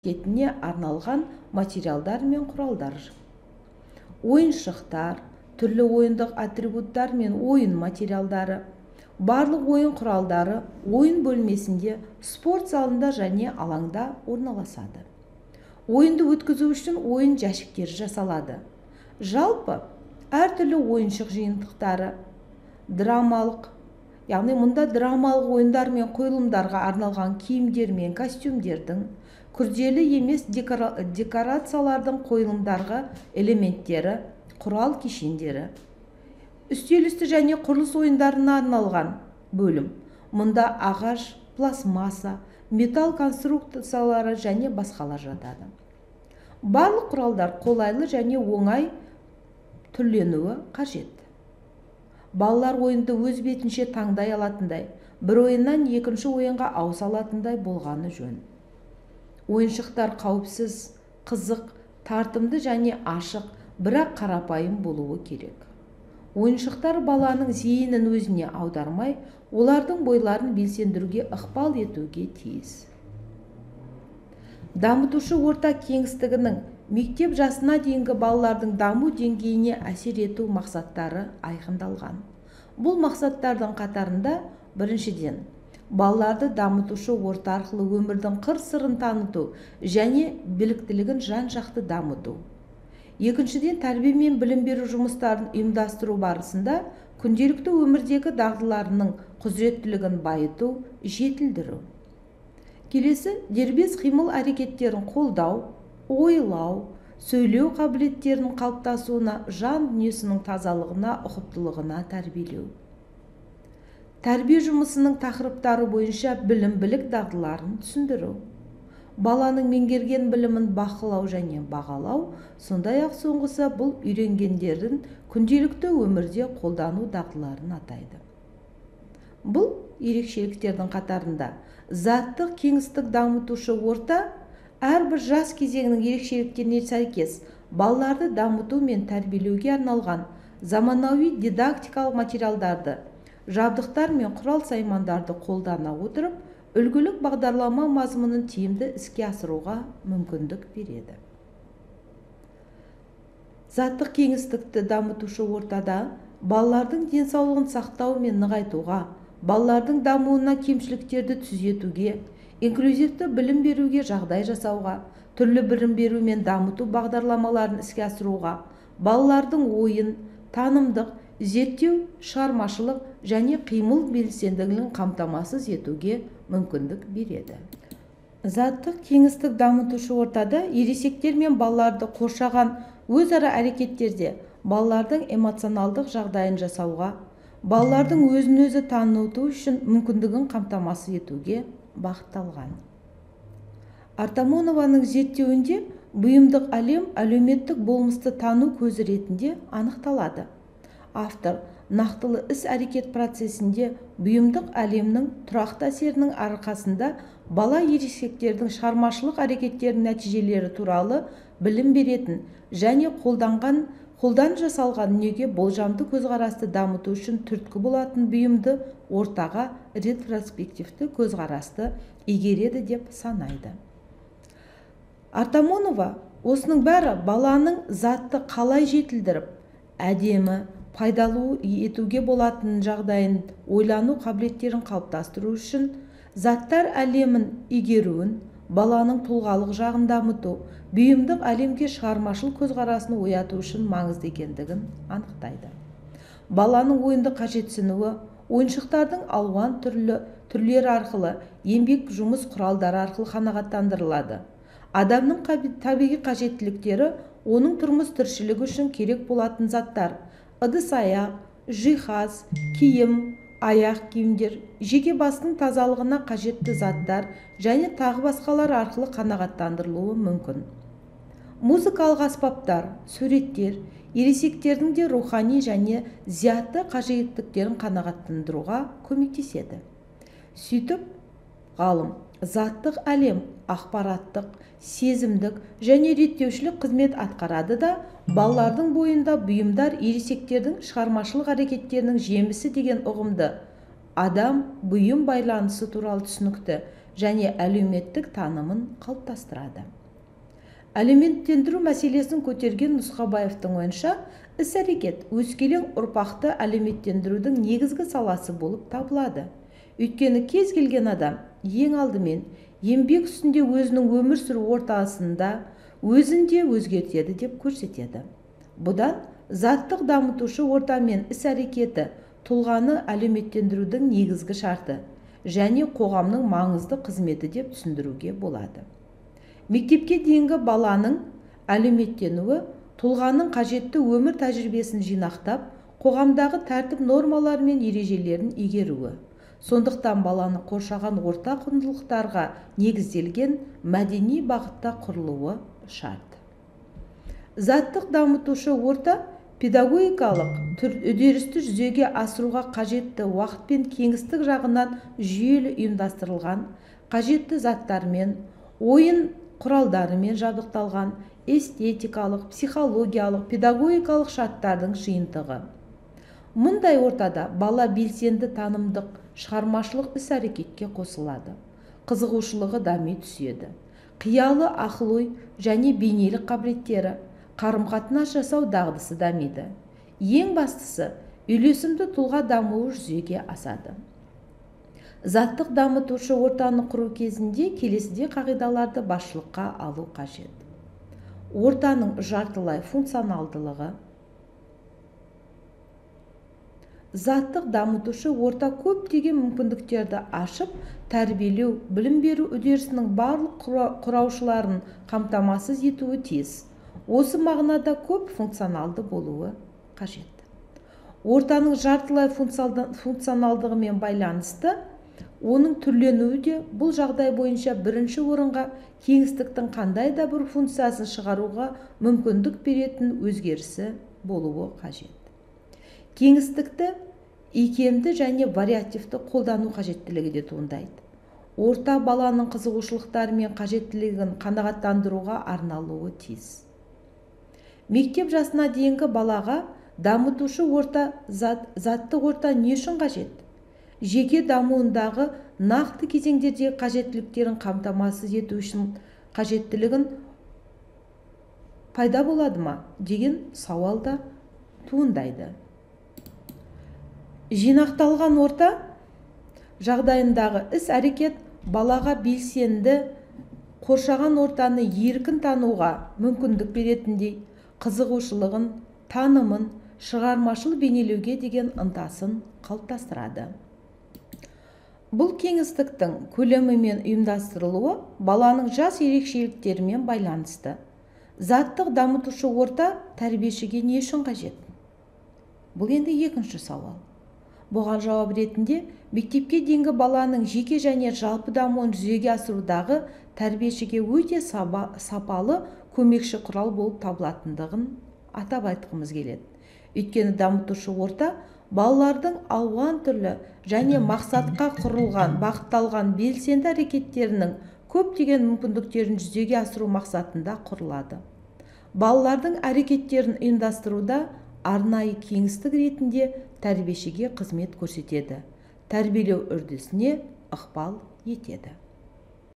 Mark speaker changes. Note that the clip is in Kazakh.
Speaker 1: кетіне арналған материалдар мен құралдар. Ойыншықтар, түрлі ойындық атрибуттар мен ойын материалдары, барлық ойын құралдары ойын бөлмесінде, спорт залында және алаңда орналасады. Ойынды өткізу үшін ойын жәшіктері жасалады. Жалпы, әртүрлі ойыншық жиынтықтары, драмалық, яғни мұнда драмалық ойындар мен қойылымдарға арналған киімдер мен костюмдердің, күрделі емес декорациялардың қойылымдарға элементтері, құрал кешендері. Үстел үсті және құрылыс ойындарына арналған бөлім. Мұнда ағаш, пластмасса, металл конструкциялары және басқалар жатады. Барлық құралдар қолайлы және оңай түрленуі қажет. Балалар ойынды өз бетінше таңдай алатындай, бір ойыннан екінші ойынға ауыса алатындай болғаны жөн. Ойыншықтар қауіпсіз, қызық, тартымды және ашық, бірақ қарапайым болуы керек. Ойыншықтар баланың зейінін өзіне аудармай, олардың бойларын белсендіруге ықпал етуге тиіс. Дамытушы орта кеңістігінің мектеп жасына дейінгі балалардың даму деңгейіне әсер ету мақсаттары айқындалған. Бұл мақсаттардың қатарында біріншіден, балаларды дамытушы орта арқылы өмірдің қыр-сырын таныту және біліктілігін жан-жақты дамыту. Екіншіден, тәрбие мен білім беру жұмыстарын ұйымдастыру барысында күнделікті өмірдегі дағдыларының құзыреттілігін байыту, жетілдіру. Келесі, дербес қимыл әрекеттерін қолдау, ойлау, сөйлеу қабілеттерінің қалыптасуына, жан дүниесінің тазалығына, ұқыптылығына тәрбиелеу. Тәрбие жұмысының тақырыптары бойынша білім-білік дағдыларын түсіндіру. Баланың меңгерген білімін бақылау және бағалау, сондай-ақ соңғысы бұл үйренгендерін күнделікті өмірде қолдану дағдыларын атайды. Бұл ерекшеліктердің қатарында заттық кеңістік дамытушы орта әрбір жас кезеңінің ерекшеліктеріне сәйкес балаларды дамыту мен тәрбиелеуге арналған заманауи дидактикалық материалдарды, жабдықтар мен құрал-саймандарды қолдана отырып, үлгілік бағдарлама мазмұнын тиімді іске асыруға мүмкіндік береді. Заттық кеңістікті дамытушы ортада балалардың денсаулығын сақтау мен нығайтуға, балалардың дамуына кемшіліктерді түзетуге, инклюзивті білім беруге жағдай жасауға, түрлі білім беру мен дамыту бағдарламаларын іске асыруға, балалардың ойын, танымдық, зерттеу, шығармашылық және қимыл белсенділігін қамтамасыз етуге мүмкіндік береді. Заттық кеңістік дамытушы ортада ересектер мен балаларды қоршаған өзара әрекеттерде балалардың эмоционалдық жағдайын жасауға, балалардың өзін-өзі таныту үшін мүмкіндігін қамтамасыз етуге бағытталған. Артамонованың зерттеуінде бұйымдық әлем әлеуметтік болмысты тану көзі ретінде анықталады. Автор нақтылы іс-әрекет процесінде бұйымдық әлемнің тұрақты әсерінің арқасында бала ересектердің шығармашылық әрекеттерінің нәтижелері туралы білім беретін және қолдан жасалған дүниеге болжамды көзқарасты дамыту үшін түрткі болатын бұйымды ортаға ретроспективті көзқарасты игереді деп санайды. Артамонова осының бәрі баланың затты қалай жетілдіріп, әдемі, пайдалы етуге болатын жағдайын ойлану қабілеттерін қалыптастыру үшін заттар әлемін игеруін, баланың тұлғалық жағын дамыту, бұйымдық әлемге шығармашыл көзқарасын ояту үшін маңызды екендігін анықтайды. Баланың ойынды қажетсінуі, ойыншықтардың алуан түрлері арқылы, еңбек жұмыс құралдары арқылы қанағаттандырылады. Адамның табиғи қажеттіліктері оның тұрмыс тіршілігі үшін керек болатын заттар, ыдыс-аяқ, жиһаз, киім, аяқ киімдер, жеке бастың тазалығына қажетті заттар және тағы басқалар арқылы қанағаттандырылуы мүмкін. Музыкалық аспаптар, суреттер, ересектердің де рухани және зиятты қажеттіліктерін қанағаттандыруға көмектеседі. Сөйтіп, ғалым заттық әлем ақпараттық, сезімдік және реттеушілік қызмет атқарады да, балалардың бойында бұйымдар ересектердің шығармашылық әрекеттерінің жемісі деген ұғымды, адам бұйым байланысы туралы түсінікті және әлеуметтік танымын қалыптастырады. Әлеуметтендіру мәселесін көтерген Нұсқабаевтың ойынша, іс-әрекет өскелең ұрпақты әлеуметтендірудің негізгі саласы болып табылады. Өйткені кез келген адам ең алдымен еңбек үстінде өзінің өмір сүру ортасында өзін де өзгертеді деп көрсетеді. Бұдан заттық дамытушы орта мен іс-әрекеті тұлғаны әлеуметтендірудің негізгі шарты және қоғамның маңызды қызметі деп түсіндіруге болады. Мектепке дейінгі баланың әлеуметтенуі тұлғаның қажетті өмір тәжірибесін жинақтап, қоғамдағы тәртіп нормалары мен ережелерін игеруі. Сондықтан баланы қоршаған орта құндылықтарға негізделген мәдени бағытта құрылуы шарт. Заттық дамытушы орта педагогикалық үдерісті жүзеге асыруға қажетті уақыт пен кеңістік жағынан жүйелі ұйымдастырылған, қажетті заттармен, ойын құралдарымен жабдықталған эстетикалық, психологиялық, педагогикалық шарттардың жиынтығы. Мұндай ортада бала белсенді танымдық, шығармашылық іс-әрекетке қосылады. Қызығушылығы дами түседі. Қиялы ақыл-ой және бейнелік қабілеттері, қарым-қатынас жасау дағдысы дамиды. Ең бастысы, үйлесімді тұлға дамуы жүзеге асады. Заттық дамытушы ортаны құру кезінде келесідей қағидаларды басшылыққа алу қажет. Ортаның жартылай функционалдылығы. Заттық дамытушы орта көптеген мүмкіндіктерді ашып, тәрбиелеу, білім беру үдерісінің барлық құраушыларын қамтамасыз етуі тиіс. Осы мағынада көп функционалды болуы қажет. Ортаның жартылай функционалдығымен байланысты, оның түрленуі де бұл жағдай бойынша бірінші орынға кеңістіктің қандай да бір функциясын шығаруға мүмкіндік беретін өзгерісі болуы қажет. Кеңістікті икемді және вариативті қолдану қажеттілігі де туындайды. Орта баланың қызығушылықтары мен қажеттілігін қанағаттандыруға арналуы тиіс. Мектеп жасына дейінгі балаға дамытушы орта, затты орта не үшін қажет? Жеке дамуындағы нақты кезеңдердегі қажеттіліктерін қамтамасыз ету үшін қажеттілігін пайда болады ма деген сауал да туындайды. Жинақталған орта жағдайындағы іс-әрекет балаға белсенді, қоршаған ортаны еркін тануға мүмкіндік беретіндей, қызығушылығын, танымын, шығармашыл бейнелеуге деген ынтасын қалыптастырады. Бұл кеңістіктің көлемі мен ұйымдастырылуы баланың жас ерекшеліктерімен байланысты. Заттық дамытушы орта тәрбиешіге не үшін қажет? Бұл енді екінші сауал. Бұған жауап ретінде мектепке дейінгі баланың жеке және жалпы дамуын жүзеге асырудағы тәрбиешіге өте сапалы көмекші құрал болып табылатындығын атап айтқымыз келеді. Өйткені дамытушы орта балалардың алуан түрлі және мақсатқа құрылған, бағытталған белсенді әрекеттерінің көптеген мүмкіндіктерін жүзеге асыру мақсатында құрылады. Балалардың әрекеттерін ұйымдастыруда арнайы кеңістік ретінде тәрбиешіге қызмет көрсетеді, тәрбиелеу үрдісіне ықпал етеді.